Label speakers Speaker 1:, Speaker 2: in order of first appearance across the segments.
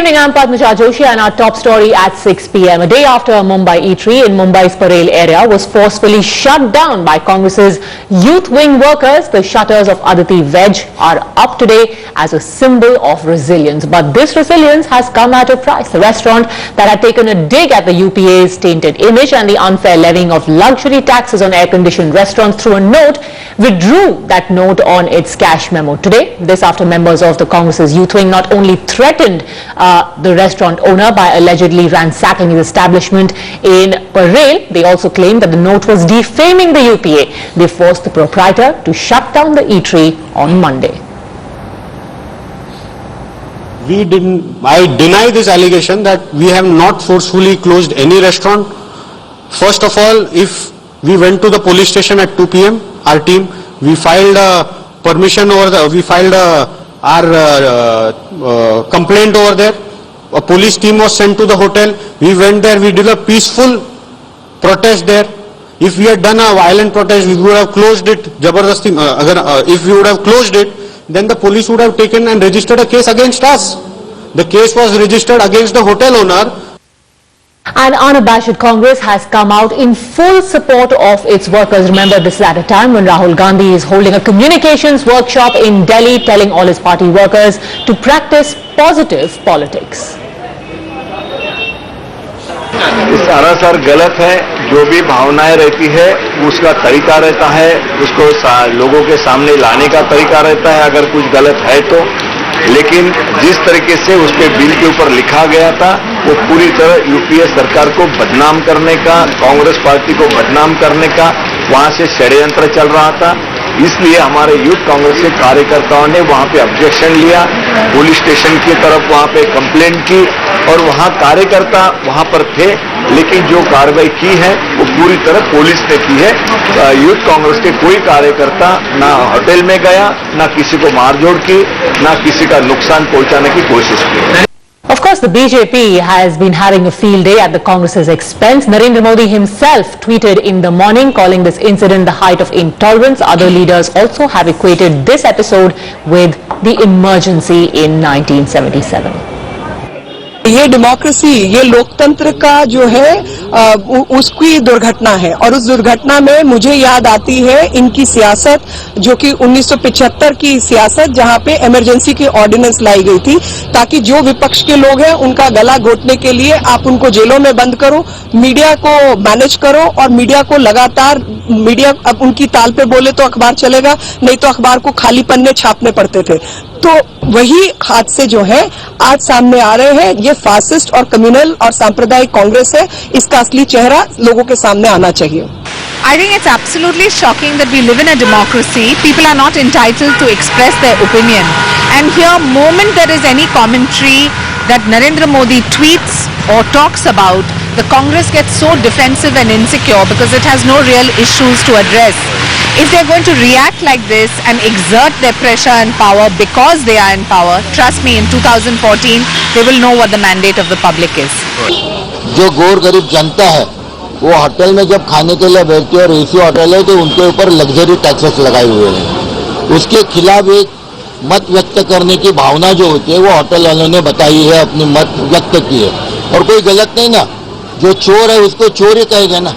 Speaker 1: evening, I'm Patra Joshi, and our top story at 6 p.m. A day after a Mumbai eatery in Mumbai's Parel area was forcefully shut down by Congress's youth wing workers, the shutters of Aditi Veg are up today as a symbol of resilience. But this resilience has come at a price. The restaurant that had taken a dig at the UPA's tainted image and the unfair levying of luxury taxes on air-conditioned restaurants through a note withdrew that note on its cash memo today. This after members of the Congress's youth wing not only threatened the restaurant owner by allegedly ransacking his establishment in Parel, they also claimed that the note was defaming the UPA. They forced the proprietor to shut down the eatery on Monday.
Speaker 2: I deny this allegation that we have not forcefully closed any restaurant. First of all, if we went to the police station at 2 p.m, our team, we filed a permission over there, we filed our complaint over there. A police team was sent to the hotel. We went there, we did a peaceful protest there. If we had done a violent protest, we would have closed it. Jabardasti, if we would have closed it, then the police would have taken and registered a case against us. The case was registered against the hotel owner.
Speaker 1: An unabashed Congress has come out in full support of its workers. Remember, this is at a time when Rahul Gandhi is holding a communications workshop in Delhi, telling all his party workers to practice positive politics.
Speaker 3: सरासर गलत है। जो भी भावनाएं रहती है उसका तरीका रहता है, उसको लोगों के सामने लाने का तरीका रहता है अगर कुछ गलत है तो। लेकिन जिस तरीके से उस पे बिल के ऊपर लिखा गया था वो पूरी तरह यूपीए सरकार को बदनाम करने का, कांग्रेस पार्टी को बदनाम करने का वहां से षड्यंत्र चल रहा था। इसलिए हमारे यूथ कांग्रेस के कार्यकर्ताओं ने वहां पे ऑब्जेक्शन लिया, पुलिस स्टेशन की तरफ वहां पे कंप्लेंट की और वहां कार्यकर्ता वहां पर थे, लेकिन जो कार्रवाई की है वो पूरी तरह पुलिस ने की है। यूथ कांग्रेस के कोई कार्यकर्ता ना होटल में गया, ना किसी को मारझोड़ की, ना किसी का नुकसान पहुंचाने की कोशिश की।
Speaker 1: Of course, the BJP has been having a field day at the Congress's expense. Narendra Modi himself tweeted in the morning calling this incident the height of intolerance. Other leaders also have equated this episode with the emergency in 1977.
Speaker 4: ये democracy, ये लोकतंत्र का जो है उसकी दुर्घटना है और उस दुर्घटना में मुझे याद आती है इनकी सियासत जो कि 1975 की सियासत जहां पे इमरजेंसी की ऑर्डिनेंस लाई गई थी ताकि जो विपक्ष के लोग हैं उनका गला घोटने के लिए आप उनको जेलों में बंद करो, मीडिया को मैनेज करो और मीडिया को लगातार मीडिया अब उनकी ताल पे बोले तो अखबार चलेगा, नहीं तो अखबार को खाली पन्ने छापने पड़ते थे। तो वही हादसे जो है आज सामने आ रहे हैं, ये फासिस्ट और कम्युनल और सांप्रदायिक कांग्रेस है, इसका असली चेहरा लोगों के सामने आना चाहिए।
Speaker 5: I think it's absolutely shocking that we live in a democracy. People are not entitled to express their opinion. And here, moment there is any commentary that Narendra Modi tweets or talks about, the Congress gets so defensive and insecure because it has no real issues to address. If they're going to react like this and exert their pressure and power because they are in power, trust me, in 2014, they will know what the mandate of the public is.
Speaker 6: जो गोर गरीब जनता है वो hotel में जब खाने के लिए बैठती है और एसी होटल है तो उनके ऊपर लग्जरी टैक्सेस लगाए हुए हैं, उसके खिलाफ एक मत व्यक्त करने की भावना जो होती है वो होटल वालों ने बताई है, अपनी मत व्यक्त की है और कोई गलत नहीं ना, जो चोर है उसको चोर ही कहेगा ना।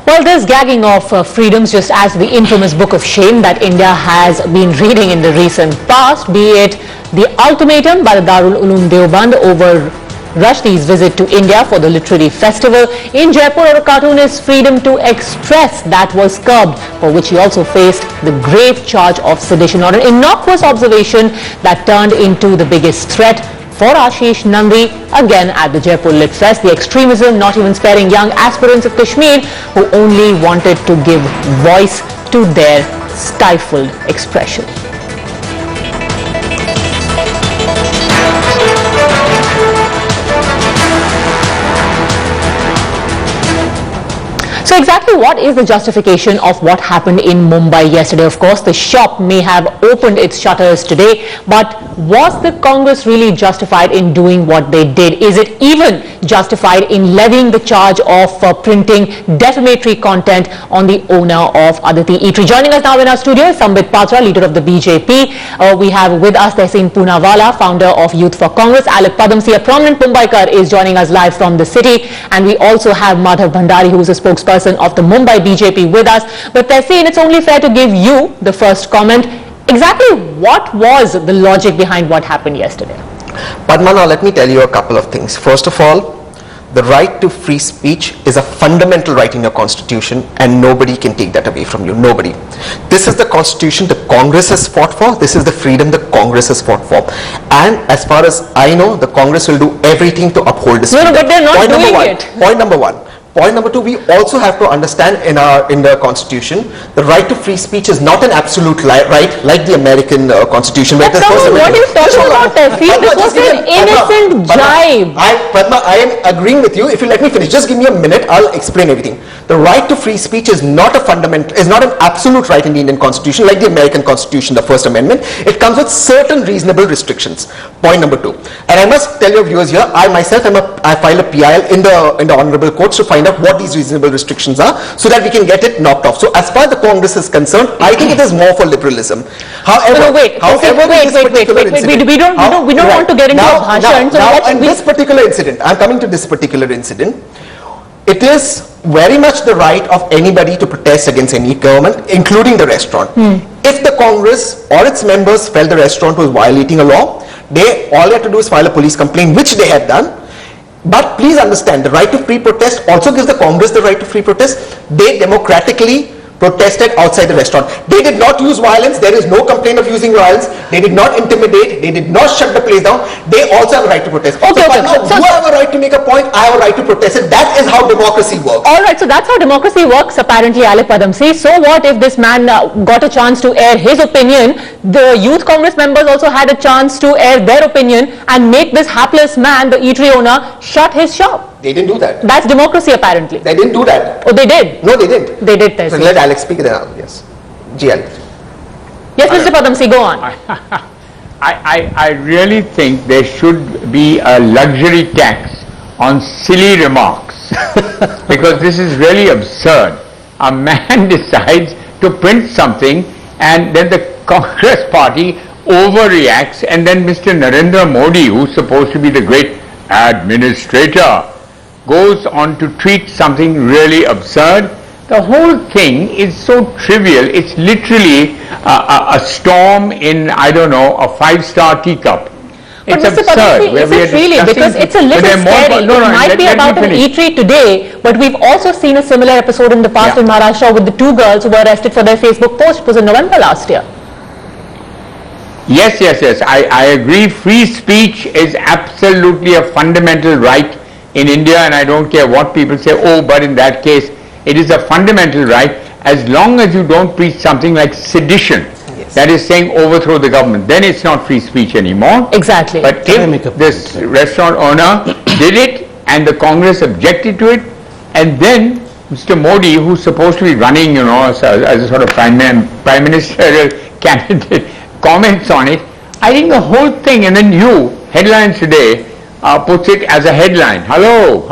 Speaker 1: Well, this gagging of freedoms just adds to the infamous book of shame that India has been reading in the recent past, be it the ultimatum by the Darul Uloom Deoband over Rushdie's visit to India for the literary festival in Jaipur, or a cartoonist's freedom to express that was curbed, for which he also faced the grave charge of sedition, or an innocuous observation that turned into the biggest threat for Ashish Nandi again at the Jaipur Lit Fest. The extremism not even sparing young aspirants of Kashmir who only wanted to give voice to their stifled expression. So exactly what is the justification of what happened in Mumbai yesterday? Of course, the shop may have opened its shutters today, but was the Congress really justified in doing what they did? Is it even justified in levying the charge of printing defamatory content on the owner of Aditi Eatery? Joining us now in our studio is Sambit, Patra, leader of the BJP. We have with us Tehseen Poonawala, founder of Youth for Congress. Alip Padamsi, a prominent Mumbaikar, is joining us live from the city. And we also have Madhav Bhandari, who is a spokesperson of the Mumbai BJP, with us. But Tehseen, it's only fair to give you the first comment. Exactly what was the logic behind what happened yesterday?
Speaker 7: Padmana, let me tell you a couple of things. First of all, the right to free speech is a fundamental right in your constitution, and nobody can take that away from you. Nobody. This is the constitution the Congress has fought for. This is the freedom the Congress has fought for. And as far as I know, the Congress will do everything to uphold this freedom.
Speaker 1: No, but they're not doing it.
Speaker 7: Point number one. Point number two, we also have to understand in the Constitution, the right to free speech is not an absolute right like the American Constitution.
Speaker 1: But what are you talking about, Tehseen? This was an innocent jibe.
Speaker 7: Padma, I am agreeing with you. If you let me finish, just give me a minute, I'll explain everything. The right to free speech is not an absolute right in the Indian Constitution like the American Constitution, the First Amendment. It comes with certain reasonable restrictions. Point number two. And I must tell your viewers here, I myself I filed a PIL in the Honorable Courts to find out what these reasonable restrictions are so that we can get it knocked off. So as far as the Congress is concerned, I think it is more for liberalism. However,
Speaker 1: wait, we don't want to get into a bhashan.
Speaker 7: This particular incident, I'm coming to this particular incident. It is very much the right of anybody to protest against any government, including the restaurant. If the Congress or its members felt the restaurant was violating a law, all they have to do is file a police complaint, which they have done. But please understand, the right to free protest also gives the Congress the right to free protest. They democratically protested outside the restaurant. They did not use violence. There is no complaint of using violence. They did not intimidate. They did not shut the place down. They also have a right to protest.
Speaker 1: Okay,
Speaker 7: you have a right to make a point. I have a right to protest it. That is how democracy works.
Speaker 1: All right, so that's how democracy works, apparently, Alip Padamsi. So what if this man got a chance to air his opinion? The Youth Congress members also had a chance to air their opinion and make this hapless man, the eatery owner, shut his shop.
Speaker 7: They didn't do that.
Speaker 1: That's democracy, apparently.
Speaker 7: They didn't do that.
Speaker 1: Oh, they did?
Speaker 7: No, they didn't.
Speaker 1: They did, Tehseen.
Speaker 7: So let Alex speak then. Yes. GL.
Speaker 1: Yes, Mr. Padamsi, go on.
Speaker 8: I really think there should be a luxury tax on silly remarks because this is really absurd. A man decides to print something and then the Congress party overreacts, and then Mr. Narendra Modi, who's supposed to be the great administrator, goes on to tweet something really absurd. The whole thing is so trivial. It's literally a storm in, I don't know, a 5-star teacup.
Speaker 1: But
Speaker 8: It's
Speaker 1: Mr.
Speaker 8: absurd.
Speaker 1: Padamsi, is it really? Because it's a little scary. It might be about an eatery today, but we've also seen a similar episode in the past in Maharashtra with the 2 girls who were arrested for their Facebook post. It was in November last year.
Speaker 8: Yes. I agree. Free speech is absolutely a fundamental right in India, and I don't care what people say, oh, but in that case, it is a fundamental right as long as you don't preach something like sedition.
Speaker 7: Yes.
Speaker 8: That is saying overthrow the government. Then it's not free speech anymore.
Speaker 1: Exactly.
Speaker 8: But if this restaurant owner did it and the Congress objected to it, and then Mr. Modi, who's supposed to be running, as a sort of prime ministerial candidate, comments on it, I think the whole thing, and then Headlines Today, puts it as a headline. Hello.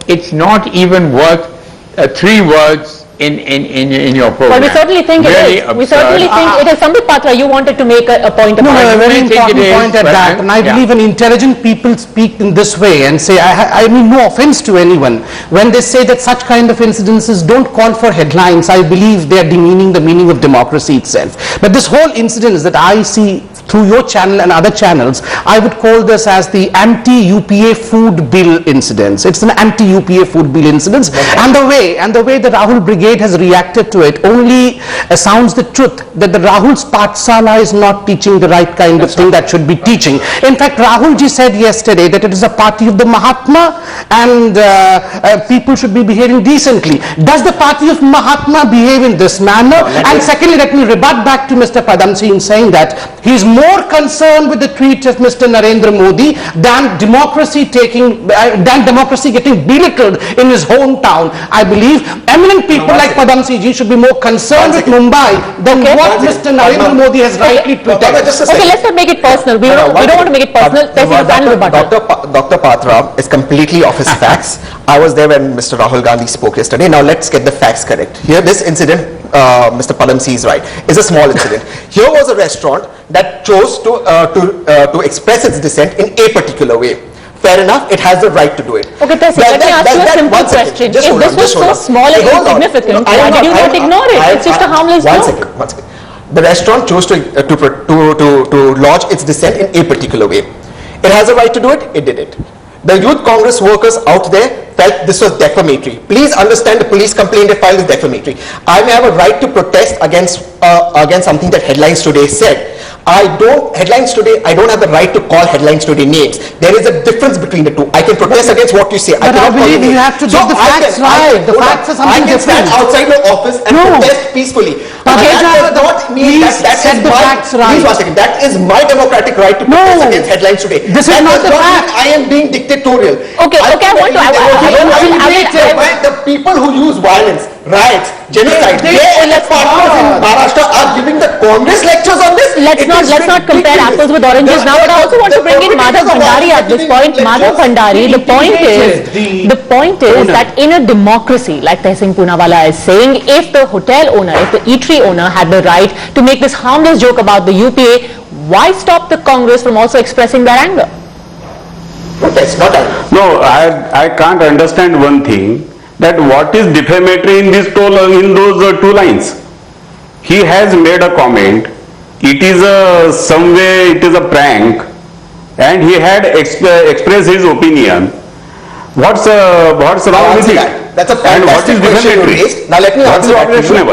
Speaker 8: It's not even worth 3 words in your program.
Speaker 1: But we certainly think
Speaker 8: really
Speaker 1: it is. We certainly think it is. Sambit Patra, you wanted to make a point about
Speaker 9: a very important point at that, and I believe when intelligent people speak in this way and say, I mean no offense to anyone, when they say that such kind of incidences don't call for headlines, I believe they are demeaning the meaning of democracy itself. But this whole incident that I see through your channel and other channels, I would call this as the anti-UPA food bill incidents. It's an anti-UPA food bill incidents, and the way the Rahul Brigade has reacted to it only sounds the truth that the Rahul's Patsala is not teaching the right kind of thing that should be teaching. In fact, Rahul ji said yesterday that it is a party of the Mahatma and people should be behaving decently. Does the party of Mahatma behave in this manner? And secondly, let me rebut back to Mr. Padamsi in saying that he is more more concerned with the tweets of Mr. Narendra Modi than democracy getting belittled in his hometown. I believe eminent people like Padamsi ji should be more concerned with Mumbai than what Mr. Narendra Modi has rightly tweeted.
Speaker 1: Okay, let's not make it personal. We don't want to make it personal.
Speaker 7: Dr. Patra is completely off his facts. I was there when Mr. Rahul Gandhi spoke yesterday. Now let's get the facts correct. Here, this incident, Mr. Padamsi is right, is a small incident. Here was a restaurant that chose to express its dissent in a particular way. Fair enough, it has the right to do it.
Speaker 1: Okay, Tessie, let me ask you a simple question. If this was so small and insignificant, why did you not ignore it? It's just a harmless joke.
Speaker 7: One second. The restaurant chose to lodge its dissent in a particular way. It has a right to do it, it did it. The youth Congress workers out there felt this was defamatory. Please understand, the police complaint they filed is defamatory. I may have a right to protest against something that Headlines Today said. I don't have the right to call Headlines Today names. There is a difference between the two. I can protest against what you say.
Speaker 9: But I believe you have to get the facts right. The facts are something different.
Speaker 7: I can stand outside my office and protest peacefully. That is my democratic right to protest against Headlines Today.
Speaker 9: This is not the fact.
Speaker 7: I am being dictatorial.
Speaker 1: Okay,
Speaker 7: The people who use violence, riots, genocide, they partners in Maharashtra are giving the Congress lectures on this.
Speaker 1: Let's not compare apples with oranges now, but I also want to bring in Madhav Bhandari at this point. Madhav Bhandari, the point is that in a democracy, like Tehsing Poonawalla is saying, if the hotel owner, if the eatery owner had the right to make this harmless joke about the UPA, why stop the Congress from also expressing their anger?
Speaker 10: No, I can't understand one thing, that what is defamatory in those two lines. He has made a comment, it is some way it is a prank, and he had expressed his opinion. What's wrong with it?
Speaker 7: That's a fantastic question you raised. Now let me answer that to you.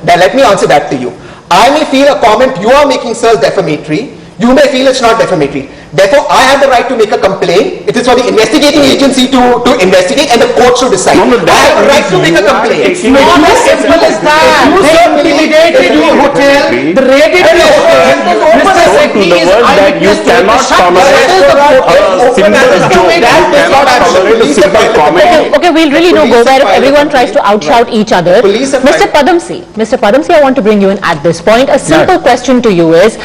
Speaker 7: Now let me answer that to you. I may feel a comment you are making, sir, is defamatory. You may feel it's not defamatory. Therefore, I have the right to make a complaint. It is for the investigating agency to investigate, and the court should decide. I have a right to make a complaint.
Speaker 9: It's not as simple as that. They intimidated your hotel. The raided your hotel. Mr. Sethi is
Speaker 10: you cannot tolerate a simple comment.
Speaker 1: Okay, we'll really go where if everyone tries to outshout each other. Mr. Padamsi, I want to bring you in at this point. A simple question to you is,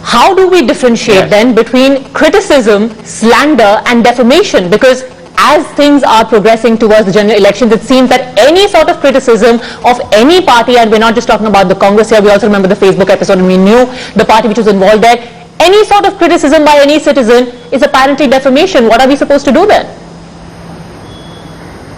Speaker 1: how do we differentiate then between criticism, slander and defamation? Because as things are progressing towards the general elections, it seems that any sort of criticism of any party, and we're not just talking about the Congress here, we also remember the Facebook episode and we knew the party which was involved there, any sort of criticism by any citizen is apparently defamation. What are we supposed to do then?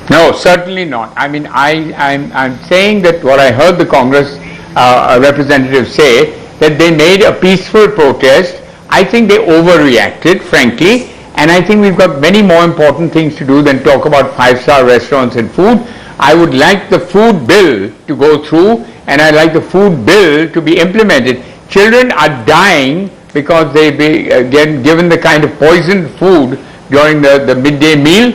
Speaker 8: No, certainly not. I mean, I'm saying that what I heard the Congress representative say, that they made a peaceful protest. I think they overreacted, frankly, and I think we've got many more important things to do than talk about five-star restaurants and food. I would like the food bill to go through, and I'd like the food bill to be implemented. Children are dying because they get given the kind of poisoned food during the midday meal.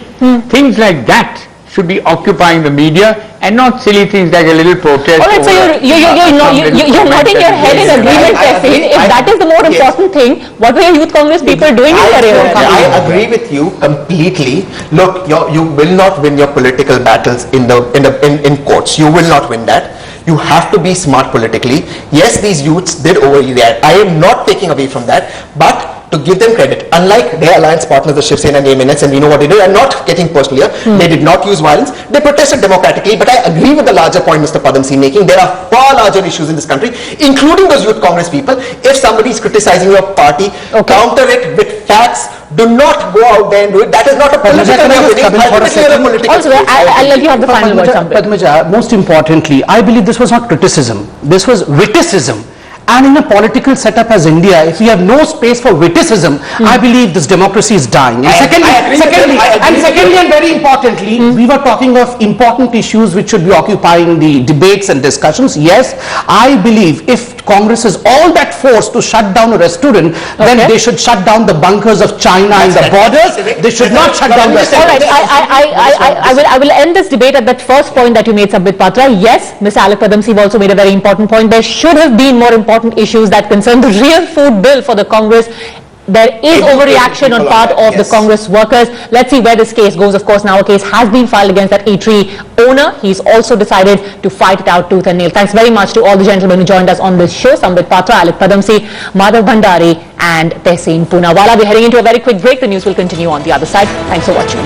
Speaker 8: Things like that should be occupying the media, and not silly things like a little protest.
Speaker 1: All right, so you're nodding your head in agreement, Tessie. If that is the more important thing, what were your youth Congress people doing in Karela?
Speaker 7: I agree with you completely. Look, you will not win your political battles in courts. You will not win that. You have to be smart politically. Yes, these youths did overreact. I am not taking away from that, but to give them credit, unlike their alliance partners, the Shiv Sena and AMNS, and we know what they did, and not getting personal here, they did not use violence, they protested democratically, but I agree with the larger point Mr. Padamsi making. There are far larger issues in this country, including those youth Congress people. If somebody is criticizing your party, counter it with facts. Do not go out there and do it. That is not a political way.
Speaker 1: Also, I'll let you have the final word, Sambit.
Speaker 9: Padmaja, most importantly, I believe this was not criticism. This was witticism. And in a political setup as India, if we have no space for witticism, I believe this democracy is dying. And secondly, and very importantly, we were talking of important issues which should be occupying the debates and discussions. Yes, I believe if Congress has all that force to shut down a restaurant, then they should shut down the bunkers of China and the borders. They should not shut down restaurants.
Speaker 1: All right, I will end this debate at that first point that you made, Sambit Patra. Yes, Ms. Alec Padamsee also made a very important point. There should have been more important issues that concern the real food bill for the Congress. There is overreaction on part of the Congress workers. Let's see where this case goes. Of course, now a case has been filed against that eatery owner. He's also decided to fight it out tooth and nail. Thanks very much to all the gentlemen who joined us on this show. Sambit Patra, Alec Padamsee, Madhav Bhandari and Tehseen Poonawala. We're heading into a very quick break. The news will continue on the other side. Thanks for watching.